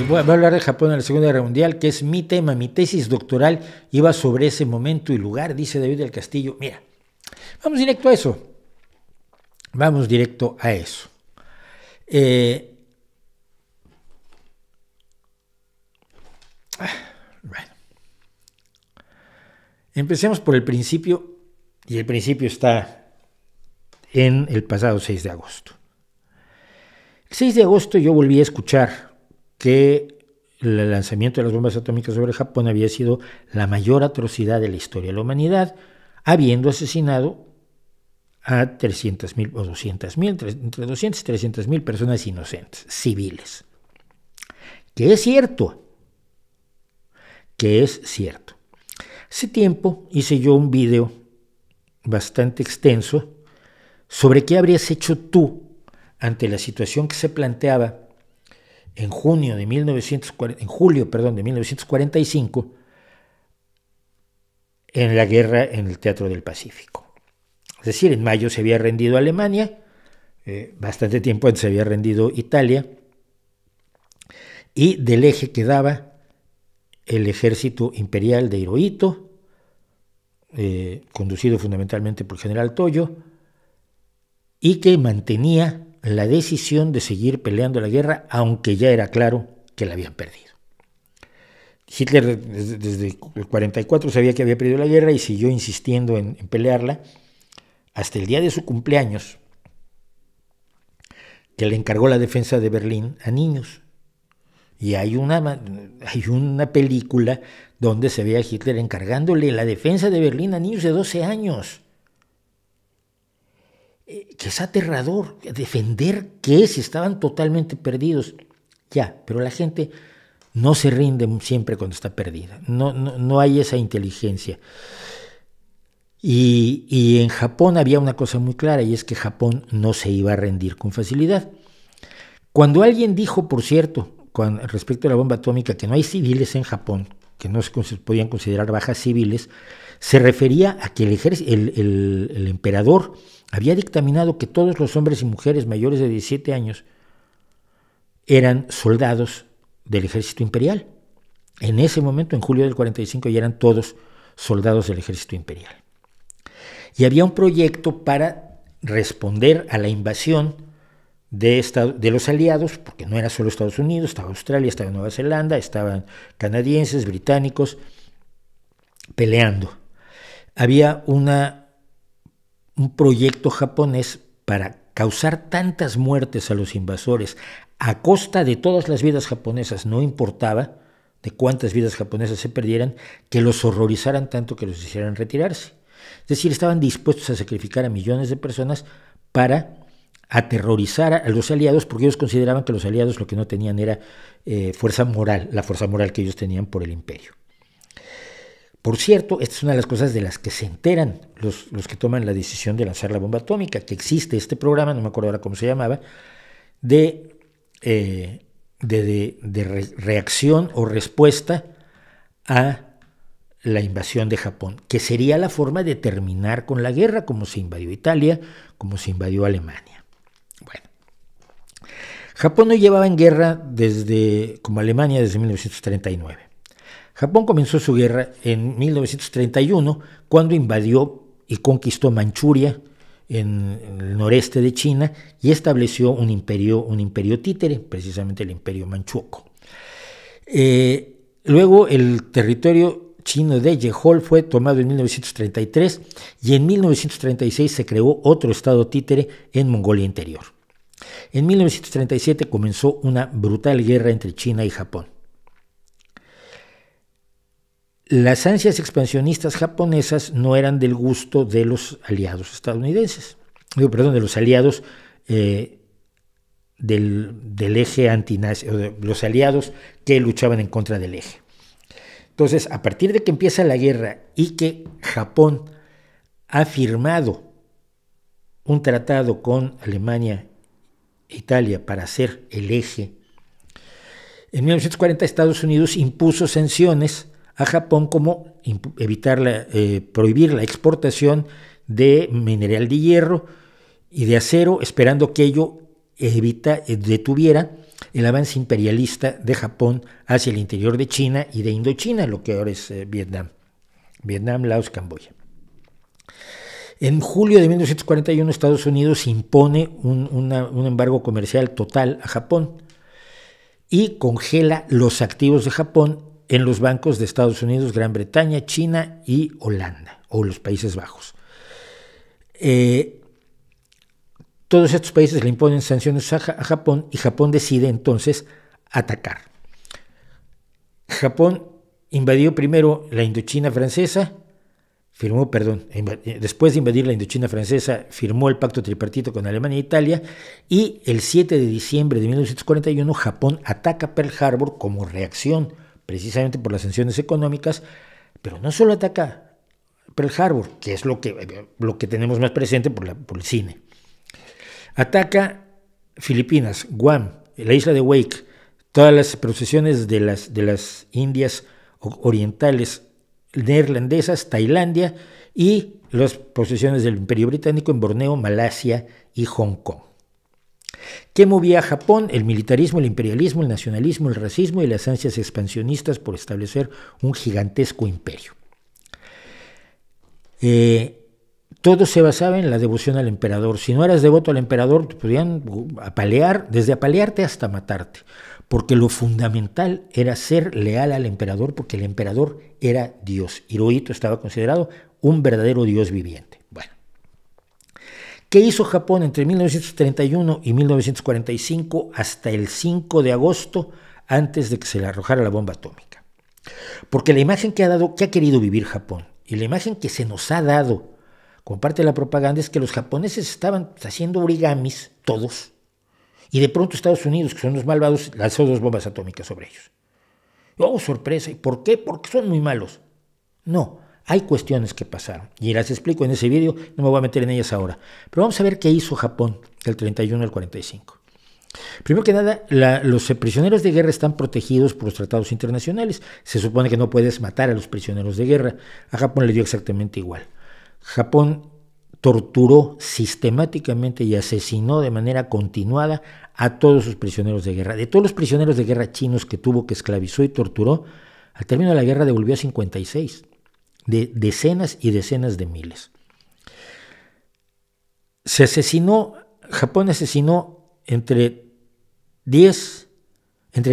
Voy a hablar de Japón en la Segunda Guerra Mundial, que es mi tema, mi tesis doctoral iba sobre ese momento y lugar, dice David del Castillo. Mira, vamos directo a eso. Vamos directo a eso. Bueno. Empecemos por el principio, y el principio está en el pasado 6 de agosto. El 6 de agosto yo volví a escuchar que el lanzamiento de las bombas atómicas sobre Japón había sido la mayor atrocidad de la historia de la humanidad, habiendo asesinado a 300,000 o 200,000, entre 200 y 300,000 personas inocentes, civiles. Que es cierto. Hace tiempo hice yo un video bastante extenso sobre qué habrías hecho tú ante la situación que se planteaba en julio de 1945 en la guerra en el Teatro del Pacífico. Es decir, en mayo se había rendido Alemania, bastante tiempo antes se había rendido Italia, y del eje quedaba el ejército imperial de Hirohito, conducido fundamentalmente por el general Toyo, y que mantenía la decisión de seguir peleando la guerra, aunque ya era claro que la habían perdido. Hitler desde el 44 sabía que había perdido la guerra y siguió insistiendo en pelearla hasta el día de su cumpleaños, que le encargó la defensa de Berlín a niños. Y hay una película donde se ve a Hitler encargándole la defensa de Berlín a niños de 12 años. Que es aterrador. ¿Defender qué? Si estaban totalmente perdidos. Ya, pero la gente no se rinde siempre cuando está perdida. No hay esa inteligencia. Y en Japón había una cosa muy clara, y es que Japón no se iba a rendir con facilidad. Cuando alguien dijo, por cierto, respecto a la bomba atómica, que no hay civiles en Japón, que no se podían considerar bajas civiles, se refería a que el emperador había dictaminado que todos los hombres y mujeres mayores de 17 años eran soldados del ejército imperial. En ese momento, en julio del 45, ya eran todos soldados del ejército imperial. Y había un proyecto para responder a la invasión de los aliados, porque no era solo Estados Unidos, estaba Australia, estaba Nueva Zelanda, estaban canadienses, británicos, peleando. Había un proyecto japonés para causar tantas muertes a los invasores a costa de todas las vidas japonesas, no importaba de cuántas vidas japonesas se perdieran, que los horrorizaran tanto que los hicieran retirarse. Es decir, estaban dispuestos a sacrificar a millones de personas para aterrorizar a los aliados, porque ellos consideraban que los aliados lo que no tenían era fuerza moral, la fuerza moral que ellos tenían por el imperio. Por cierto, esta es una de las cosas de las que se enteran los que toman la decisión de lanzar la bomba atómica, que existe este programa, no me acuerdo ahora cómo se llamaba, de reacción o respuesta a la invasión de Japón, que sería la forma de terminar con la guerra, como se invadió Italia, como se invadió Alemania. Bueno, Japón no llevaba en guerra como Alemania desde 1939. Japón comenzó su guerra en 1931, cuando invadió y conquistó Manchuria, en el noreste de China, y estableció un imperio títere, precisamente el imperio manchuco. Luego el territorio chino de Jehol fue tomado en 1933 y en 1936 se creó otro estado títere en Mongolia Interior. En 1937 comenzó una brutal guerra entre China y Japón. Las ansias expansionistas japonesas no eran del gusto de los aliados estadounidenses, de los aliados del eje antinazi, o de los aliados que luchaban en contra del eje. Entonces, a partir de que empieza la guerra y que Japón ha firmado un tratado con Alemania e Italia para ser el eje, en 1940 Estados Unidos impuso sanciones a Japón, como prohibir la exportación de mineral de hierro y de acero, esperando que ello detuviera el avance imperialista de Japón hacia el interior de China y de Indochina, lo que ahora es Vietnam, Laos, Camboya. En julio de 1941 Estados Unidos impone un embargo comercial total a Japón y congela los activos de Japón en los bancos de Estados Unidos, Gran Bretaña, China y Holanda, o los Países Bajos. Todos estos países le imponen sanciones a Japón y Japón decide entonces atacar. Japón invadió primero la Indochina francesa, después de invadir la Indochina francesa, firmó el pacto tripartito con Alemania e Italia, y el 7 de diciembre de 1941 Japón ataca Pearl Harbor como reacción precisamente por las sanciones económicas, pero no solo ataca Pearl Harbor, que es lo que tenemos más presente por el cine. Ataca Filipinas, Guam, la isla de Wake, todas las posesiones de las Indias orientales neerlandesas, Tailandia, y las posesiones del Imperio Británico en Borneo, Malasia y Hong Kong. ¿Qué movía a Japón? El militarismo, el imperialismo, el nacionalismo, el racismo y las ansias expansionistas por establecer un gigantesco imperio. Todo se basaba en la devoción al emperador. Si no eras devoto al emperador, te podían apalear, desde apalearte hasta matarte, porque lo fundamental era ser leal al emperador, porque el emperador era Dios. Hirohito estaba considerado un verdadero Dios viviente. Bueno, ¿qué hizo Japón entre 1931 y 1945 hasta el 5 de agosto, antes de que se le arrojara la bomba atómica? Porque la imagen que ha querido vivir Japón, y la imagen que se nos ha dado como parte de la propaganda, es que los japoneses estaban haciendo origamis, todos, y de pronto Estados Unidos, que son los malvados, lanzó 2 bombas atómicas sobre ellos. ¡Oh, sorpresa! ¿Y por qué? Porque son muy malos. No, hay cuestiones que pasaron, y las explico en ese vídeo, no me voy a meter en ellas ahora. Pero vamos a ver qué hizo Japón del 31 al 45. Primero que nada, los prisioneros de guerra están protegidos por los tratados internacionales. Se supone que no puedes matar a los prisioneros de guerra. A Japón le dio exactamente igual. Japón torturó sistemáticamente y asesinó de manera continuada a todos sus prisioneros de guerra. De todos los prisioneros de guerra chinos que tuvo, que esclavizó y torturó, al término de la guerra devolvió a 56, de decenas y decenas de miles. Japón asesinó entre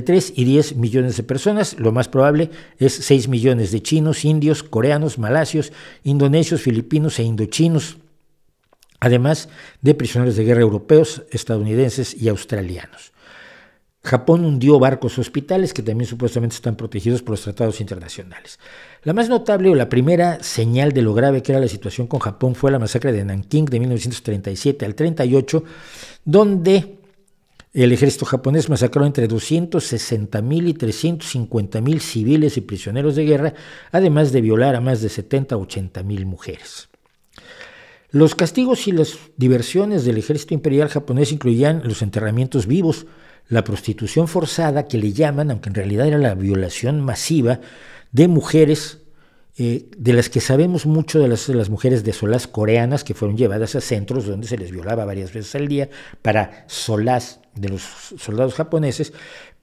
3 y 10 millones de personas. Lo más probable es 6 millones de chinos, indios, coreanos, malasios, indonesios, filipinos e indochinos, además de prisioneros de guerra europeos, estadounidenses y australianos. Japón hundió barcos hospitales que también supuestamente están protegidos por los tratados internacionales. La más notable, o la primera señal de lo grave que era la situación con Japón, fue la masacre de Nankín de 1937 al 38, donde el ejército japonés masacró entre 260,000 y 350,000 civiles y prisioneros de guerra, además de violar a más de 70 a 80,000 mujeres. Los castigos y las diversiones del ejército imperial japonés incluían los enterramientos vivos, la prostitución forzada, que le llaman, aunque en realidad era la violación masiva de mujeres, de las que sabemos mucho, de las mujeres de solaz coreanas que fueron llevadas a centros donde se les violaba varias veces al día para solaz de los soldados japoneses,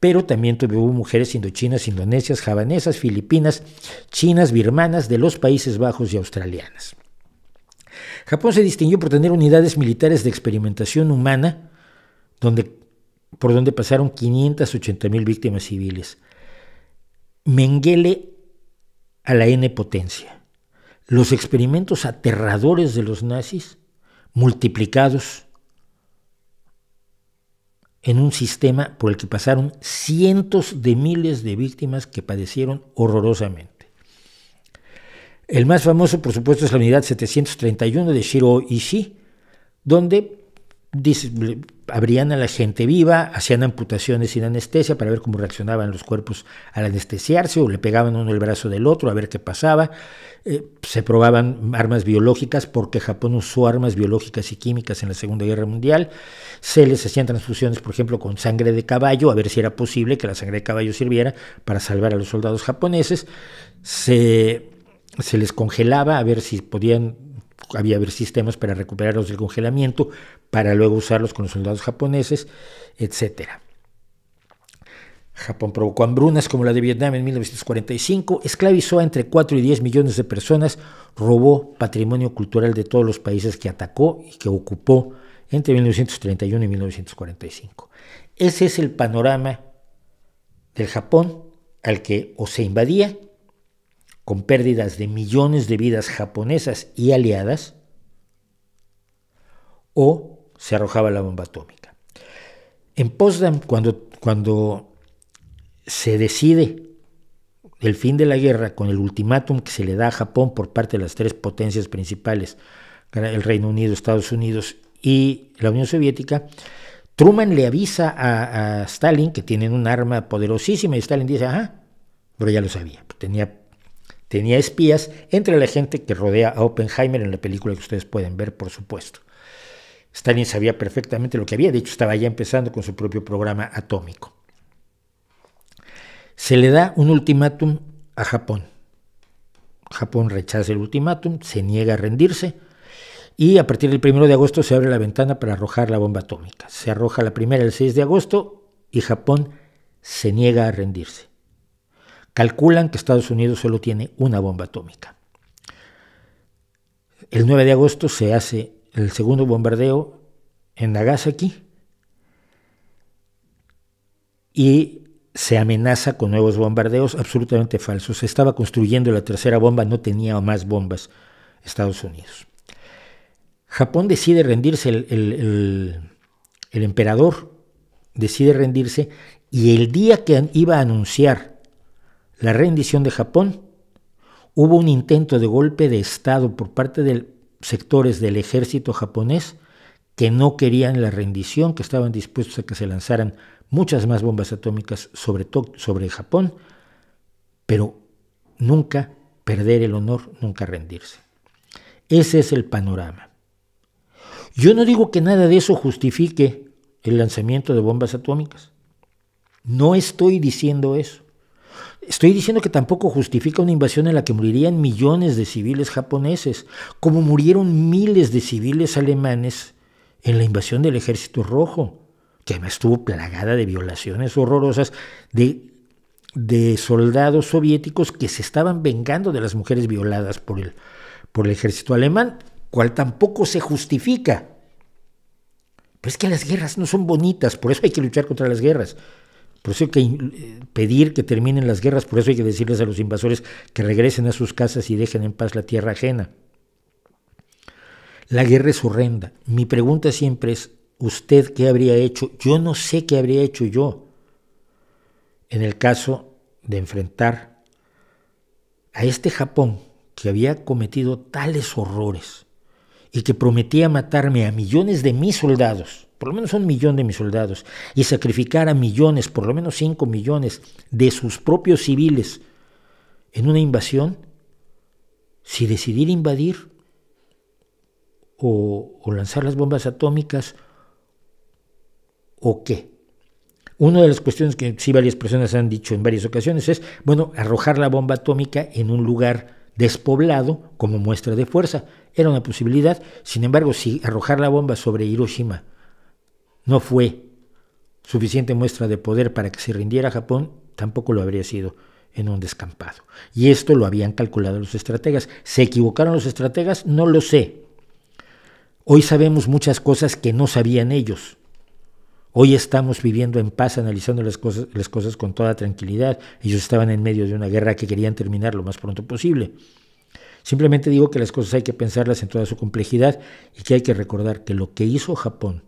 pero también hubo mujeres indochinas, indonesias, javanesas, filipinas, chinas, birmanas, de los Países Bajos y australianas. Japón se distinguió por tener unidades militares de experimentación humana, por donde pasaron 580,000 víctimas civiles. Mengele a la N potencia. Los experimentos aterradores de los nazis multiplicados en un sistema por el que pasaron cientos de miles de víctimas que padecieron horrorosamente. El más famoso, por supuesto, es la unidad 731 de Shiro Ishii, donde abrían a la gente viva, hacían amputaciones sin anestesia para ver cómo reaccionaban los cuerpos al anestesiarse, o le pegaban uno el brazo del otro a ver qué pasaba. Se probaban armas biológicas, porque Japón usó armas biológicas y químicas en la Segunda Guerra Mundial. Se les hacían transfusiones, por ejemplo, con sangre de caballo, a ver si era posible que la sangre de caballo sirviera para salvar a los soldados japoneses. Se les congelaba a ver si había sistemas para recuperarlos del congelamiento, para luego usarlos con los soldados japoneses, etc. Japón provocó hambrunas como la de Vietnam en 1945, esclavizó a entre 4 y 10 millones de personas, robó patrimonio cultural de todos los países que atacó y que ocupó entre 1931 y 1945. Ese es el panorama del Japón al que o se invadía, con pérdidas de millones de vidas japonesas y aliadas, o se arrojaba la bomba atómica. En Potsdam, cuando se decide el fin de la guerra con el ultimátum que se le da a Japón por parte de las tres potencias principales, el Reino Unido, Estados Unidos y la Unión Soviética, Truman le avisa a Stalin que tienen un arma poderosísima y Stalin dice, pero ya lo sabía, tenía espías entre la gente que rodea a Oppenheimer en la película que ustedes pueden ver, por supuesto. Stalin sabía perfectamente lo que había, de hecho estaba ya empezando con su propio programa atómico. Se le da un ultimátum a Japón. Japón rechaza el ultimátum, se niega a rendirse y a partir del 1 de agosto se abre la ventana para arrojar la bomba atómica. Se arroja la primera el 6 de agosto y Japón se niega a rendirse. Calculan que Estados Unidos solo tiene una bomba atómica. El 9 de agosto se hace el segundo bombardeo en Nagasaki y se amenaza con nuevos bombardeos absolutamente falsos. Se estaba construyendo la tercera bomba, no tenía más bombas Estados Unidos. Japón decide rendirse, el emperador decide rendirse y el día que iba a anunciar la rendición de Japón, hubo un intento de golpe de Estado por parte de sectores del ejército japonés que no querían la rendición, que estaban dispuestos a que se lanzaran muchas más bombas atómicas sobre Japón, pero nunca perder el honor, nunca rendirse. Ese es el panorama. Yo no digo que nada de eso justifique el lanzamiento de bombas atómicas. No estoy diciendo eso. Estoy diciendo que tampoco justifica una invasión en la que morirían millones de civiles japoneses, como murieron miles de civiles alemanes en la invasión del Ejército Rojo, que además estuvo plagada de violaciones horrorosas de soldados soviéticos que se estaban vengando de las mujeres violadas por el ejército alemán, cual tampoco se justifica. Pero es que las guerras no son bonitas, por eso hay que luchar contra las guerras. Por eso hay que pedir que terminen las guerras, por eso hay que decirles a los invasores que regresen a sus casas y dejen en paz la tierra ajena. La guerra es horrenda. Mi pregunta siempre es, ¿usted qué habría hecho? Yo no sé qué habría hecho yo en el caso de enfrentar a este Japón que había cometido tales horrores y que prometía matarme a millones de mis soldados, por lo menos 1 millón de mis soldados, y sacrificar a millones, por lo menos 5 millones de sus propios civiles en una invasión. Si decidir invadir o lanzar las bombas atómicas o qué. Una de las cuestiones que sí varias personas han dicho en varias ocasiones es, arrojar la bomba atómica en un lugar despoblado como muestra de fuerza. Era una posibilidad. Sin embargo, si arrojar la bomba sobre Hiroshima no fue suficiente muestra de poder para que se rindiera Japón, tampoco lo habría sido en un descampado. Y esto lo habían calculado los estrategas. ¿Se equivocaron los estrategas? No lo sé. Hoy sabemos muchas cosas que no sabían ellos. Hoy estamos viviendo en paz, analizando las cosas con toda tranquilidad. Ellos estaban en medio de una guerra que querían terminar lo más pronto posible. Simplemente digo que las cosas hay que pensarlas en toda su complejidad y que hay que recordar que lo que hizo Japón,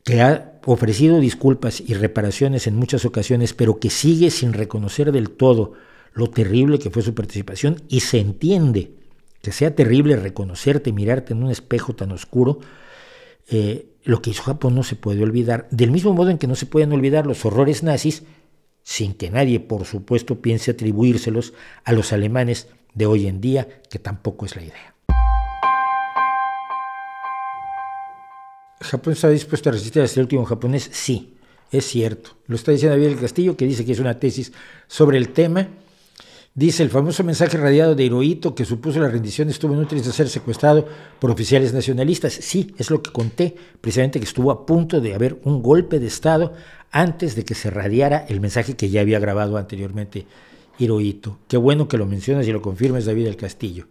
que ha ofrecido disculpas y reparaciones en muchas ocasiones, pero que sigue sin reconocer del todo lo terrible que fue su participación, y se entiende que sea terrible reconocerte, mirarte en un espejo tan oscuro. Lo que hizo Japón no se puede olvidar, del mismo modo en que no se pueden olvidar los horrores nazis, sin que nadie, por supuesto, piense atribuírselos a los alemanes de hoy en día, que tampoco es la idea. ¿Japón está dispuesto a resistir hasta el último japonés? Sí, es cierto. Lo está diciendo David del Castillo, que dice que es una tesis sobre el tema, Dice, el famoso mensaje radiado de Hirohito que supuso la rendición estuvo en un triste de ser secuestrado por oficiales nacionalistas. Sí, es lo que conté, precisamente que estuvo a punto de haber un golpe de Estado antes de que se radiara el mensaje que ya había grabado anteriormente Hirohito. Qué bueno que lo mencionas y lo confirmes, David del Castillo.